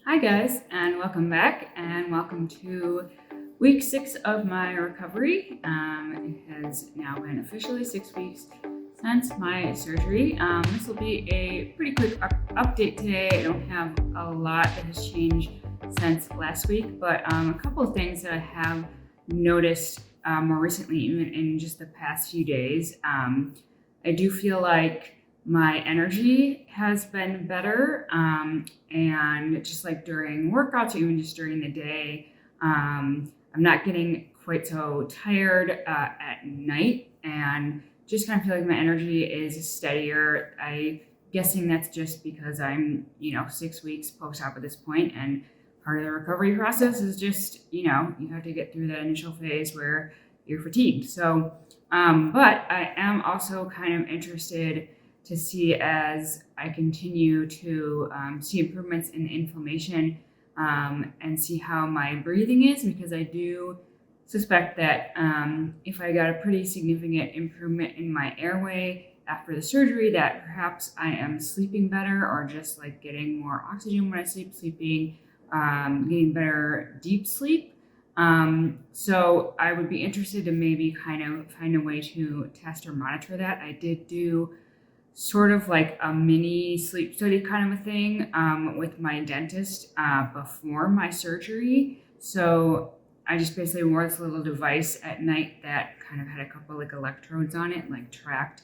Hi, guys, and welcome back, and welcome to week 6 of my recovery. It has now been officially 6 weeks since my surgery. This will be a pretty quick update today. I don't have a lot that has changed since last week, but a couple of things that I have noticed more recently, even in just the past few days. I do feel like my energy has been better, and just like during workouts or even just during the day, I'm not getting quite so tired at night, and just kind of feel like my energy is steadier. I guessing that's just because I'm 6 weeks post-op at this point, and part of the recovery process is just you have to get through that initial phase where you're fatigued. So but I am also kind of interested to see as I continue to see improvements in the inflammation, and see how my breathing is, because I do suspect that if I got a pretty significant improvement in my airway after the surgery, that perhaps I am sleeping better, or just like getting more oxygen when I sleeping, getting better deep sleep. So I would be interested to maybe kind of find a way to test or monitor that. I did do sort of like a mini sleep study kind of a thing with my dentist before my surgery. So I just basically wore this little device at night that kind of had a couple like electrodes on it, like tracked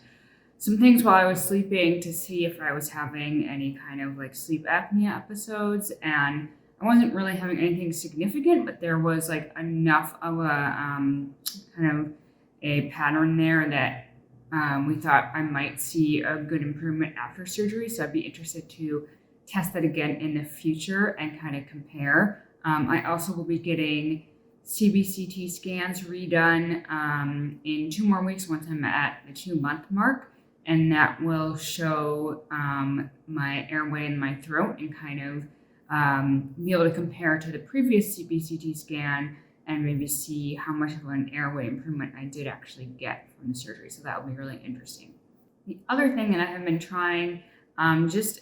some things while I was sleeping to see if I was having any kind of like sleep apnea episodes. And I wasn't really having anything significant, but there was like enough of a kind of a pattern there that we thought I might see a good improvement after surgery. So I'd be interested to test that again in the future and kind of compare. I also will be getting CBCT scans redone in 2 more weeks once I'm at the 2 month mark. And that will show my airway and my throat, and kind of be able to compare to the previous CBCT scan and maybe see how much of an airway improvement I did actually get from the surgery. So that will be really interesting. The other thing that I have been trying just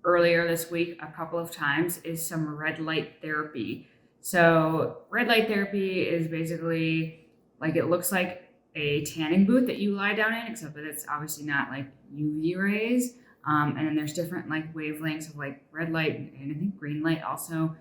earlier this week a couple of times is some red light therapy. So red light therapy is basically like, it looks like a tanning booth that you lie down in, except that it's obviously not like UV rays. And then there's different like wavelengths of like red light and I think green light also.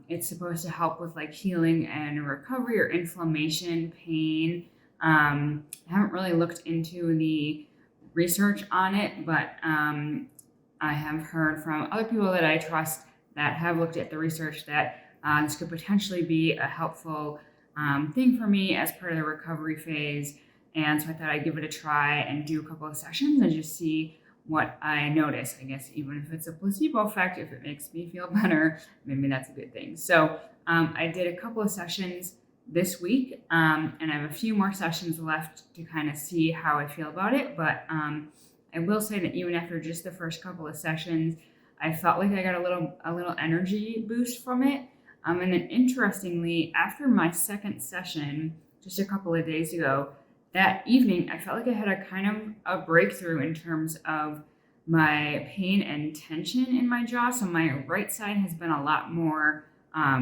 It's supposed to help with like healing and recovery or inflammation, pain. I haven't really looked into the research on it, but I have heard from other people that I trust that have looked at the research that this could potentially be a helpful thing for me as part of the recovery phase. And so I thought I'd give it a try and do a couple of sessions and just see what I notice. I guess even if it's a placebo effect, if it makes me feel better, maybe that's a good thing. So I did a couple of sessions this week, and I have a few more sessions left to kind of see how I feel about it. But I will say that even after just the first couple of sessions, I felt like I got a little energy boost from it. And then interestingly, after my second session, just a couple of days ago, that evening, I felt like I had a kind of a breakthrough in terms of my pain and tension in my jaw. So my right side has been a lot more,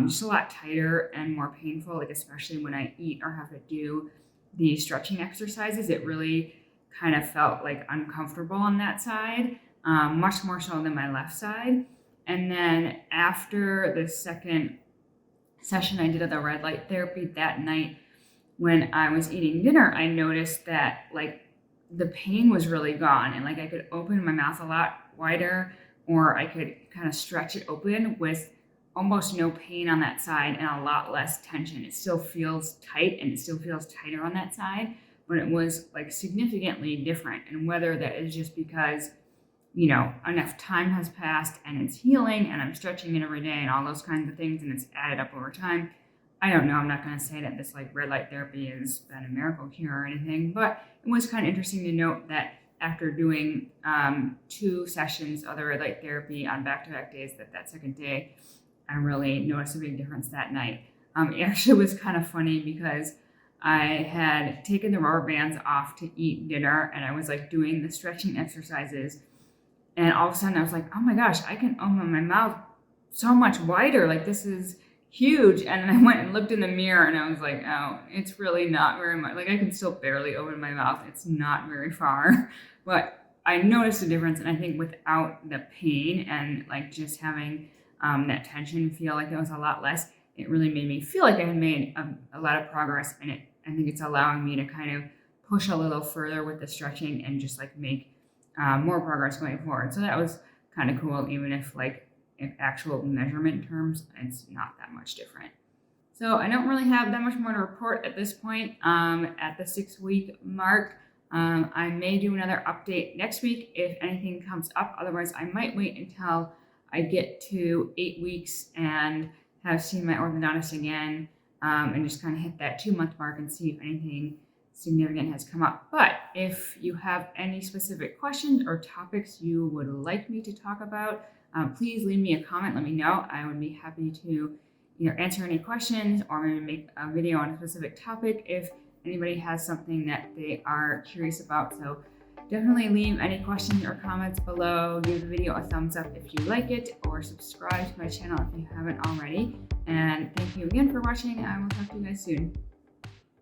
just a lot tighter and more painful, like especially when I eat or have to do the stretching exercises. It really kind of felt like uncomfortable on that side, much more so than my left side. And then after the second session I did of the red light therapy that night, when I was eating dinner, I noticed that like the pain was really gone, and like I could open my mouth a lot wider, or I could kind of stretch it open with almost no pain on that side and a lot less tension. It still feels tight and it still feels tighter on that side, but it was like significantly different. And whether that is just because enough time has passed and it's healing and I'm stretching it every day and all those kinds of things, and it's added up over time, I don't know. I'm not going to say that this like red light therapy has been a miracle cure or anything, but it was kind of interesting to note that after doing 2 sessions of the red light therapy on back-to-back days, that second day, I really noticed a big difference that night. It actually was kind of funny because I had taken the rubber bands off to eat dinner, and I was like doing the stretching exercises, and all of a sudden I was like, oh my gosh, I can open my mouth so much wider. Like, this is huge. And then I went and looked in the mirror and I was like, oh, it's really not very much. Like, I can still barely open my mouth. It's not very far. But I noticed a difference. And I think without the pain and like just having that tension feel like it was a lot less, it really made me feel like I had made a lot of progress. And I think it's allowing me to kind of push a little further with the stretching and just like make more progress going forward. So that was kind of cool, even if like in actual measurement terms, it's not that much different. So I don't really have that much more to report at this point. At the 6-week mark, I may do another update next week if anything comes up. Otherwise, I might wait until I get to 8 weeks and have seen my orthodontist again, and just kind of hit that 2-month mark and see if anything significant has come up. But if you have any specific questions or topics you would like me to talk about, please leave me a comment. Let me know. I would be happy to either answer any questions or maybe make a video on a specific topic if anybody has something that they are curious about. So definitely leave any questions or comments below. Give the video a thumbs up if you like it, or subscribe to my channel if you haven't already. And thank you again for watching. I will talk to you guys soon.